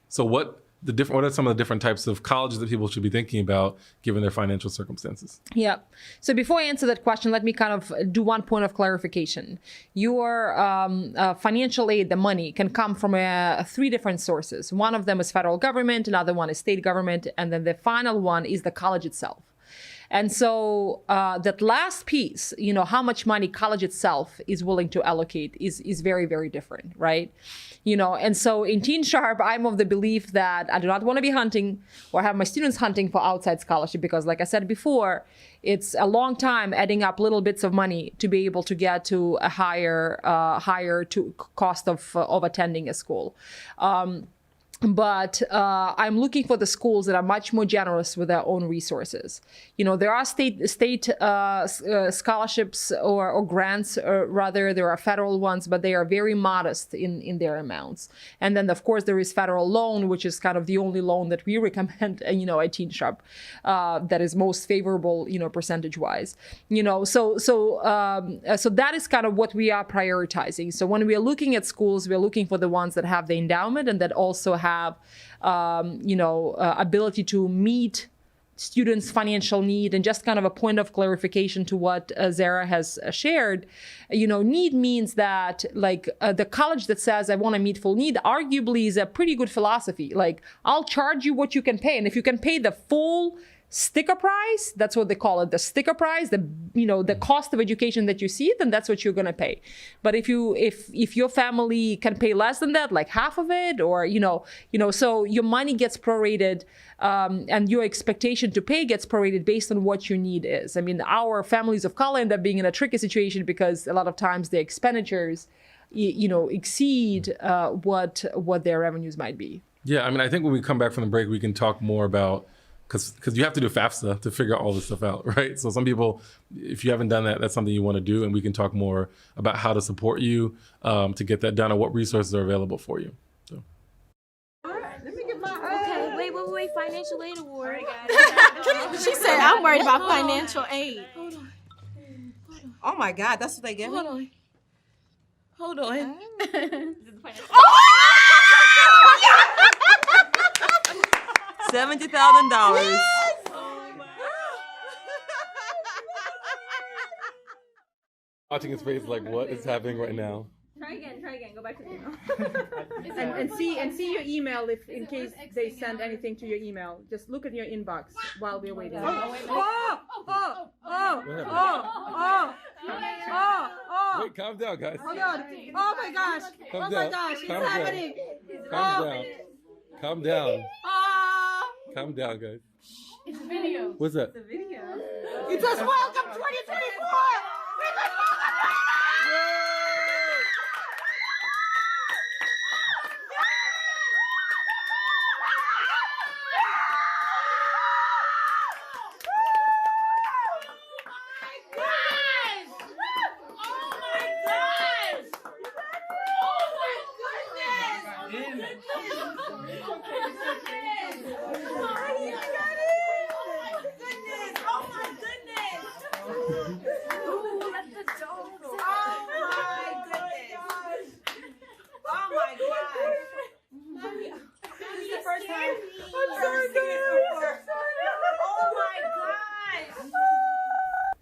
so what are some of the different types of colleges that people should be thinking about given their financial circumstances? Yeah. So before I answer that question, let me kind of do one point of clarification. Your financial aid, the money, can come from three different sources. One of them is federal government, another one is state government, and then the final one is the college itself. And so that last piece, how much money college itself is willing to allocate is very, very different, right? And so in TeenSHARP, I'm of the belief that I do not want to be hunting or have my students hunting for outside scholarship, because like I said before, it's a long time adding up little bits of money to be able to get to a higher cost of attending a school. But I'm looking for the schools that are much more generous with their own resources. There are state scholarships or grants, or rather there are federal ones, but they are very modest in their amounts. And then of course there is federal loan, which is kind of the only loan that we recommend, at TeenSHARP, that is most favorable, percentage-wise. So that is kind of what we are prioritizing. So when we are looking at schools, we are looking for the ones that have the endowment and that also have ability to meet students' financial need. And just kind of a point of clarification to what Zara has shared, need means that the college that says I want to meet full need arguably is a pretty good philosophy. I'll charge you what you can pay, and if you can pay the full sticker price, that's what they call it, the sticker price, the cost of education that you see, then that's what you're going to pay. But if your family can pay less than that, like half of it, or so your money gets prorated, and your expectation to pay gets prorated based on what your need is. I mean, our families of color end up being in a tricky situation because a lot of times the expenditures exceed what their revenues might be. Yeah, I mean, I think when we come back from the break, we can talk more about, because you have to do FAFSA to figure all this stuff out, right? So some people, if you haven't done that, that's something you want to do, and we can talk more about how to support you to get that done and what resources are available for you. So. Okay, wait, financial aid award. She said, I'm worried about financial aid. Oh my God, that's what they give me? Hold on. $70,000. Watching his face like, what is happening right now? Try again. Go back to the email. and see your email if in case they send anything to your email. Just look at your inbox while we're waiting. Wait, calm down, guys. Hold on. Oh my gosh. Calm Oh down. my gosh. It's Calm down. happening. Calm down. Calm down. Ah. Calm down, guys. It's a video. What's that? It's a video. It says welcome 2024.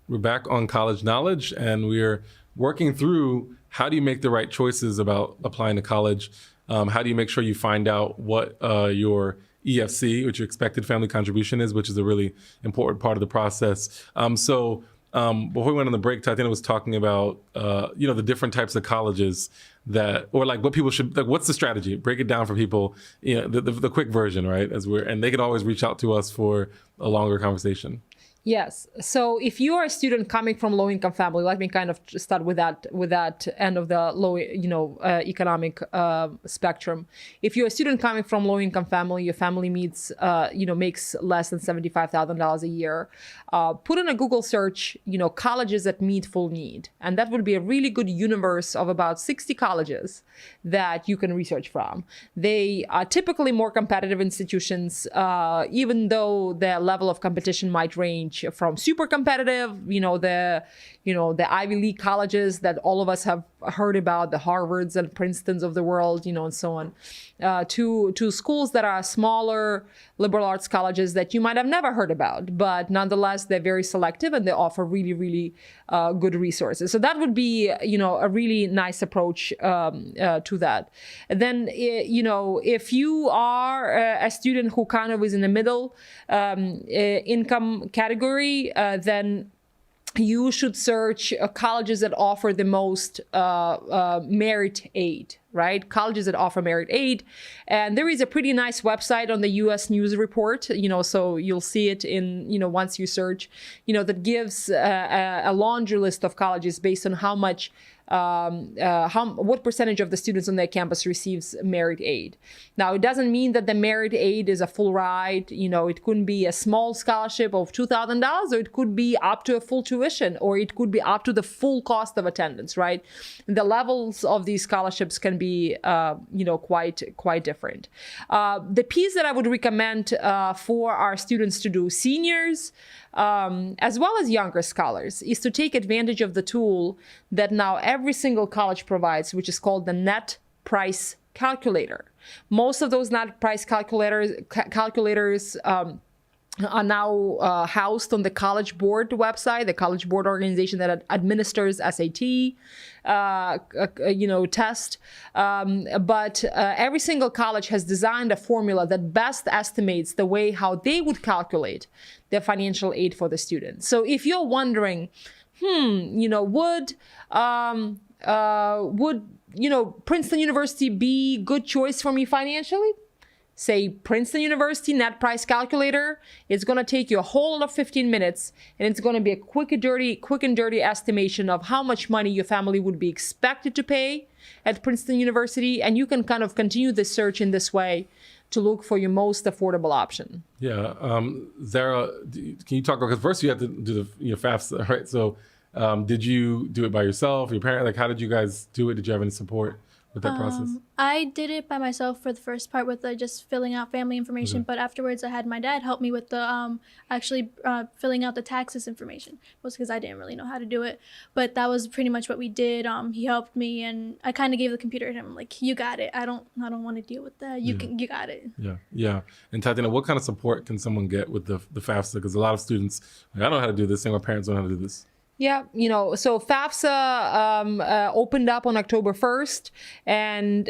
We're back on College Knowledge, and we're working through how do you make the right choices about applying to college? How do you make sure you find out what your EFC, which your expected family contribution is, which is a really important part of the process. Before we went on the break, Tatiana was talking about, the different types of colleges that, or like what people should, like what's the strategy? Break it down for people, the quick version, right? And they can always reach out to us for a longer conversation. Yes. So if you are a student coming from low-income family, let me kind of start with that end of the low, economic spectrum. If you're a student coming from low-income family, your family makes less than $75,000 a year. Put in a Google search, colleges that meet full need, and that would be a really good universe of about 60 colleges that you can research from. They are typically more competitive institutions, even though their level of competition might range from super competitive, the Ivy League colleges that all of us have heard about, the Harvards and Princetons of the world, and so on, to schools that are smaller liberal arts colleges that you might have never heard about, but nonetheless, they're very selective and they offer really, really good resources. So that would be, a really nice approach to that. And then, if you are a student who kind of is in the middle income category, then you should search colleges that offer the most merit aid, right? Colleges that offer merit aid. And there is a pretty nice website on the US News Report, so you'll see it in, once you search, that gives a laundry list of colleges based on how much what percentage of the students on their campus receives merit aid. Now, it doesn't mean that the merit aid is a full ride. It could be a small scholarship of $2,000, or it could be up to a full tuition, or it could be up to the full cost of attendance, right? The levels of these scholarships can be, quite different. The piece that I would recommend for our students to do, seniors, as well as younger scholars, is to take advantage of the tool that now every single college provides, which is called the net price calculator. Most of those net price calculators are now housed on the College Board website, the College Board organization that administers SAT test. But every single college has designed a formula that best estimates the way how they would calculate their financial aid for the student. So if you're wondering, would Princeton University be a good choice for me financially? say Princeton University net price calculator, it's going to take you a whole lot of 15 minutes, and it's going to be a quick and dirty estimation of how much money your family would be expected to pay at Princeton University, and you can kind of continue the search in this way to look for your most affordable option. Yeah, Zara, can you talk about, because first you had to do the FAFSA, right? So did you do it by yourself, your parent? Like, how did you guys do it? Did you have any support with that process? I did it by myself for the first part with just filling out family information, but afterwards I had my dad help me with the filling out the taxes information. Mostly because I didn't really know how to do it, but that was pretty much what we did. He helped me, and I kind of gave the computer to him, like, you got it. I don't want to deal with that. You got it. Yeah. And Tatiana, what kind of support can someone get with the FAFSA? Because a lot of students, I don't know how to do this, and my parents don't know how to do this. Yeah, so Fafsa opened up on October 1st, and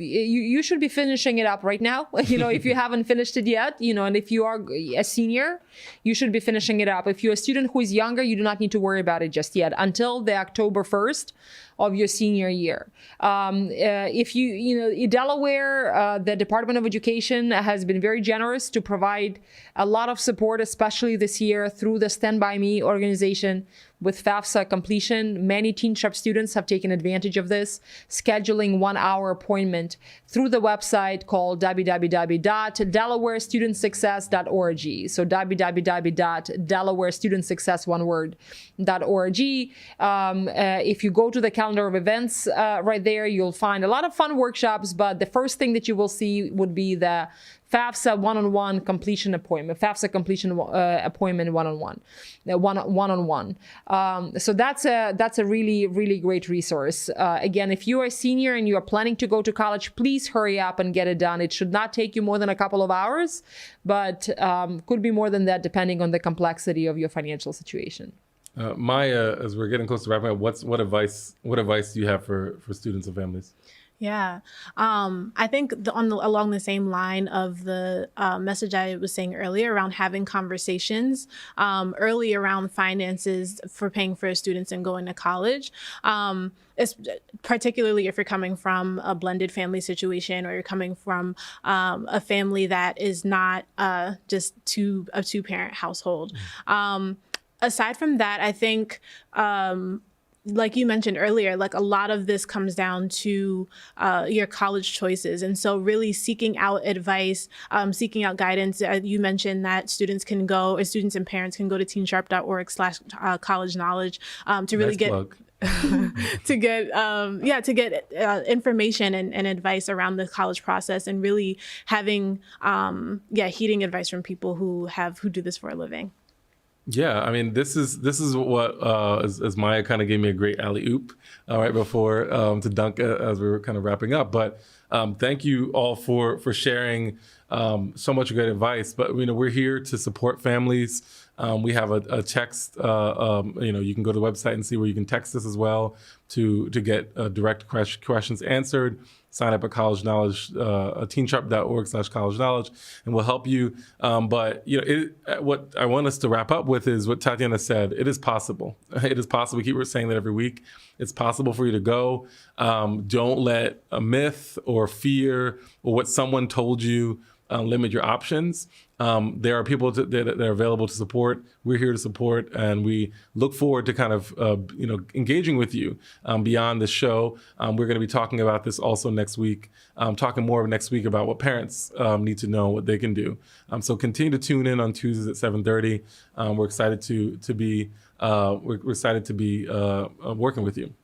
you should be finishing it up right now. If you haven't finished it yet, and if you are a senior, you should be finishing it up. If you're a student who is younger, you do not need to worry about it just yet until the October 1st of your senior year. If in Delaware, the Department of Education has been very generous to provide a lot of support, especially this year through the Stand By Me organization with FAFSA completion. Many TeenSHARP students have taken advantage of this, scheduling 1-hour appointment through the website called www.delawarestudentsuccess.org. So www.delawarestudentsuccess.org. If you go to the calendar of events right there, you'll find a lot of fun workshops, but the first thing that you will see would be the FAFSA one-on-one completion appointment, FAFSA completion appointment one-on-one. So that's a really, really great resource. Again, if you are a senior and you are planning to go to college, please hurry up and get it done. It should not take you more than a couple of hours, but could be more than that depending on the complexity of your financial situation. Maya, as we're getting close to wrapping up, what advice do you have for students and families? Yeah, I think along the same line of the message I was saying earlier around having conversations early around finances for paying for students and going to college. Particularly if you're coming from a blended family situation, or you're coming from a family that is not just a two-parent household. Aside from that, I think like you mentioned earlier, like a lot of this comes down to your college choices. And so really seeking out advice, seeking out guidance. You mentioned that students and parents can go to teensharp.org/college knowledge to really get information and advice around the college process, and really having heeding advice from people who do this for a living. Yeah, I mean, this is what as Maya kind of gave me a great alley-oop right before to dunk as we were kind of wrapping up. But thank you all for sharing so much great advice. But we're here to support families. We have a text. You can go to the website and see where you can text us as well to get direct questions answered. Sign up at College Knowledge, teensharp.org/college knowledge, and we'll help you. But what I want us to wrap up with is what Tatiana said. It is possible. It is possible. We keep saying that every week. It's possible for you to go. Don't let a myth or fear or what someone told you limit your options. There are people that are available to support. We're here to support, and we look forward to kind of engaging with you beyond the show. We're going to be talking about this also next week, talking more next week about what parents need to know, what they can do. So continue to tune in on Tuesdays at 7:30. We're excited to be working with you.